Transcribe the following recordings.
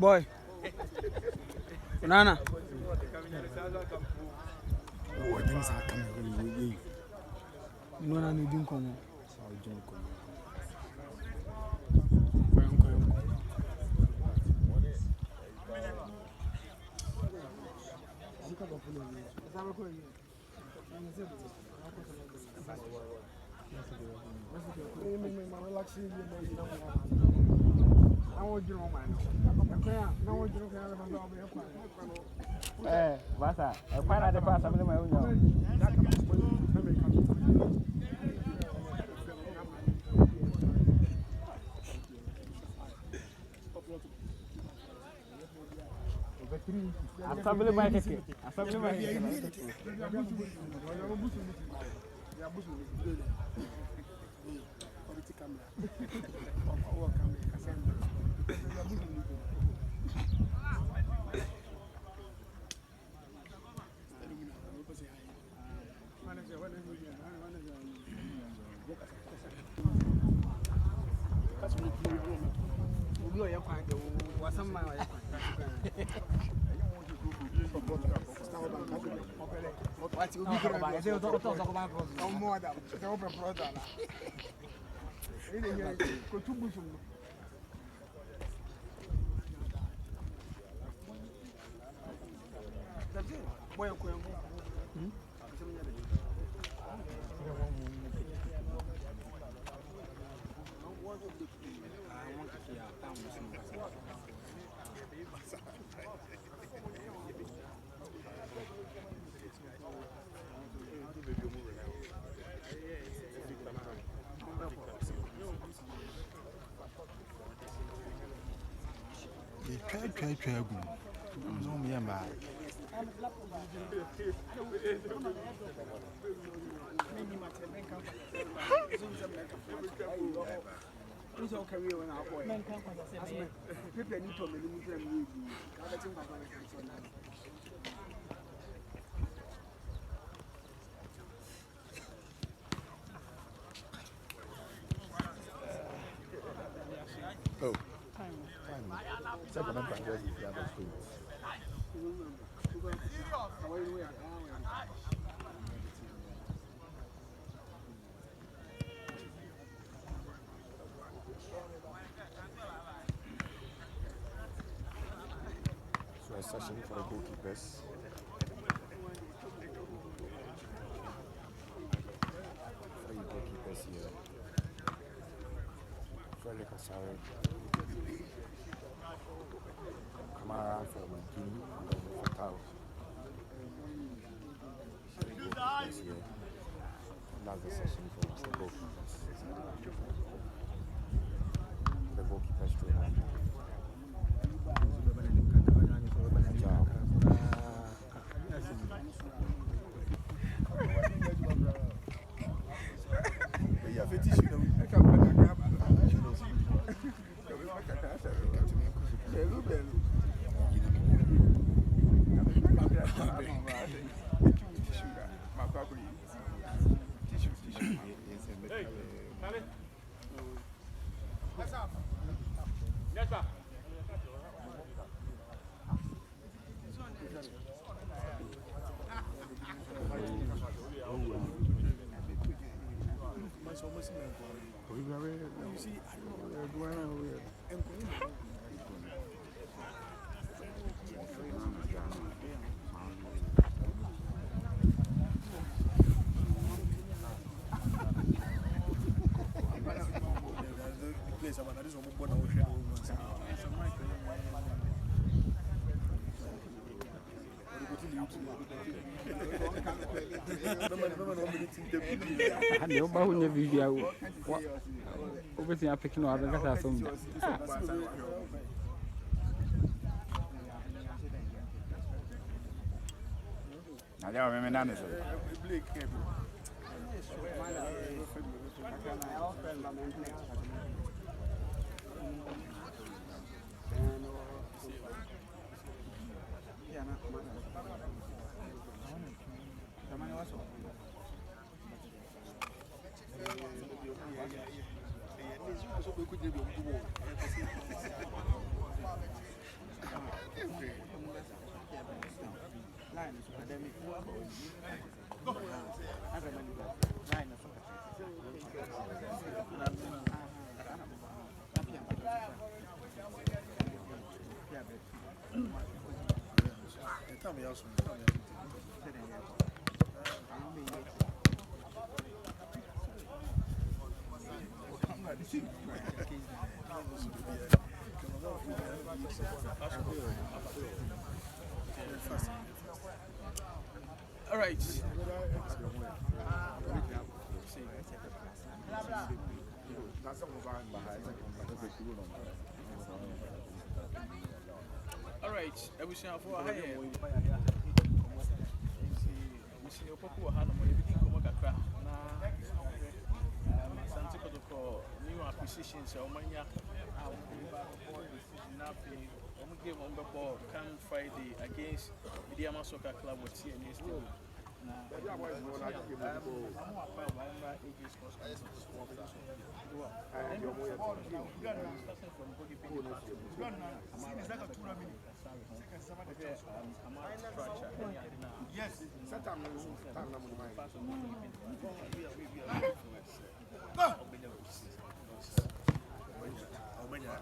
boy. Nana. Oh, things are coming. No, no, no, didn't come. Basta, para de passar, mas não é união. Assembly mais aqui. Assembly mais aqui. Try. No, me and my. Oh. Second and third is the other street. So a session for the goalkeepers. Three goalkeepers here. Frederick Asari. Kamara from Guinea and then Fatao. That's the session for the goalkeepers. The goalkeepers to have. Ande o bahu nye video wa obesi apeki no abenga sa so mda Nadia meme nane so All right. All right. I wish you for a higher. New acquisitions, so game on the ball come Friday against the Diama Soccer Club with TNA still.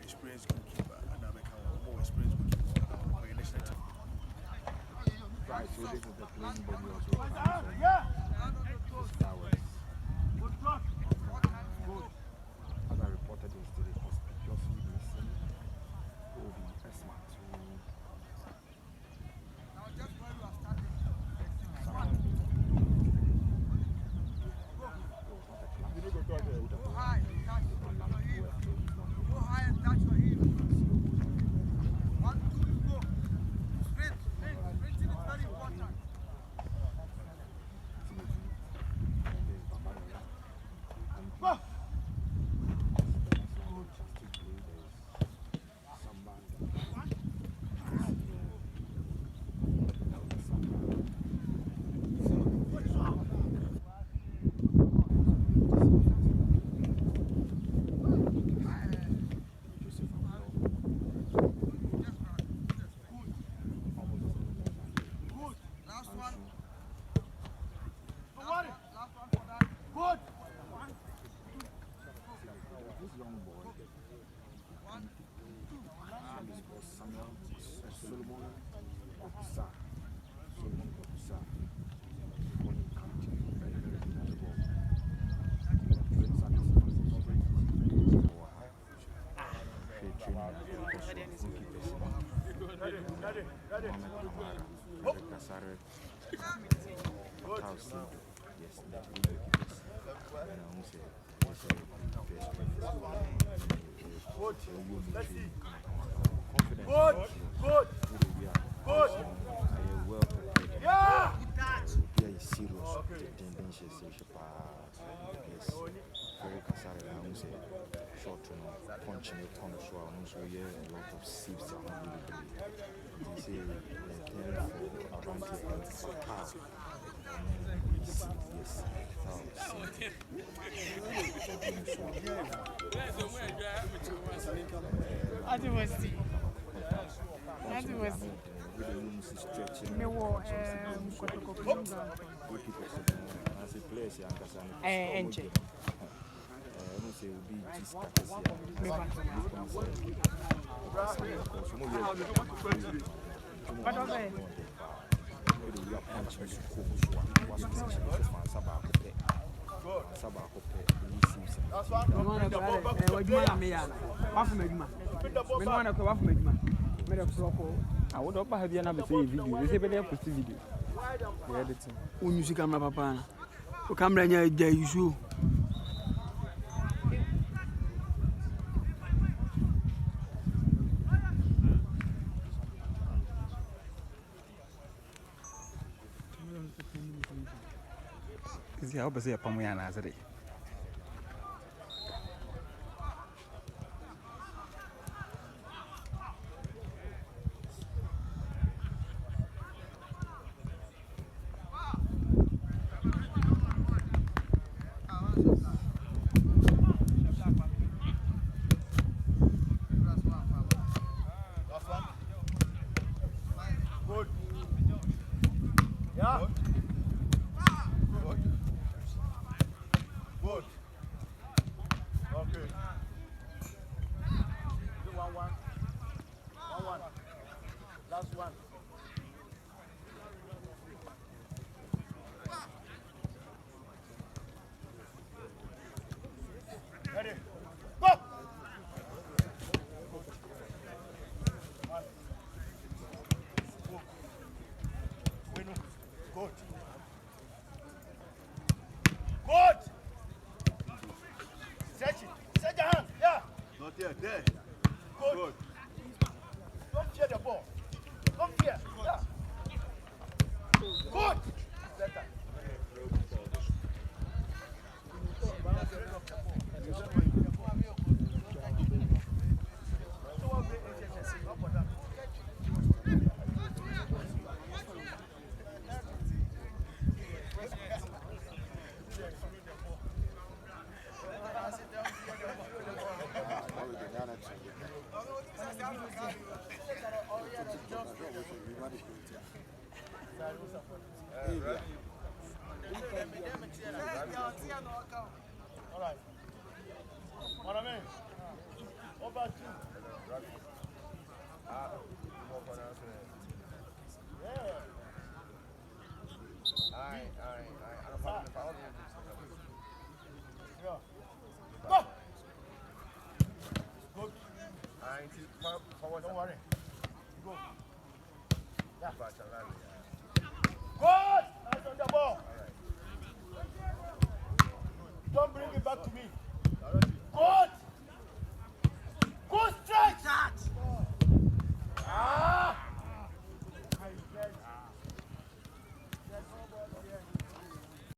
Experience goalkeeper and I become more experienced goalkeeper for the national team. Right, so this is the playing body also. As I reported yesterday, conspicuously missing Obi Esmat. I would not have another video. They say, but they have to see video. The editing. When you see camera, Papa, you come down here, you show. I hope I see a Pamuyana as a day. Yeah. Good. Okay. 1-1. 1-1. Last one. Ready. Go! Win. Good. Good! Stretch it. Stretch your hand. Yeah. Not yet. There. Good. Don't fear the ball. Don't fear. Yeah. Good. Better. All right. What I mean? Over 2. Yeah. Yeah. Go. Good. Don't worry. Go. Yeah. Good.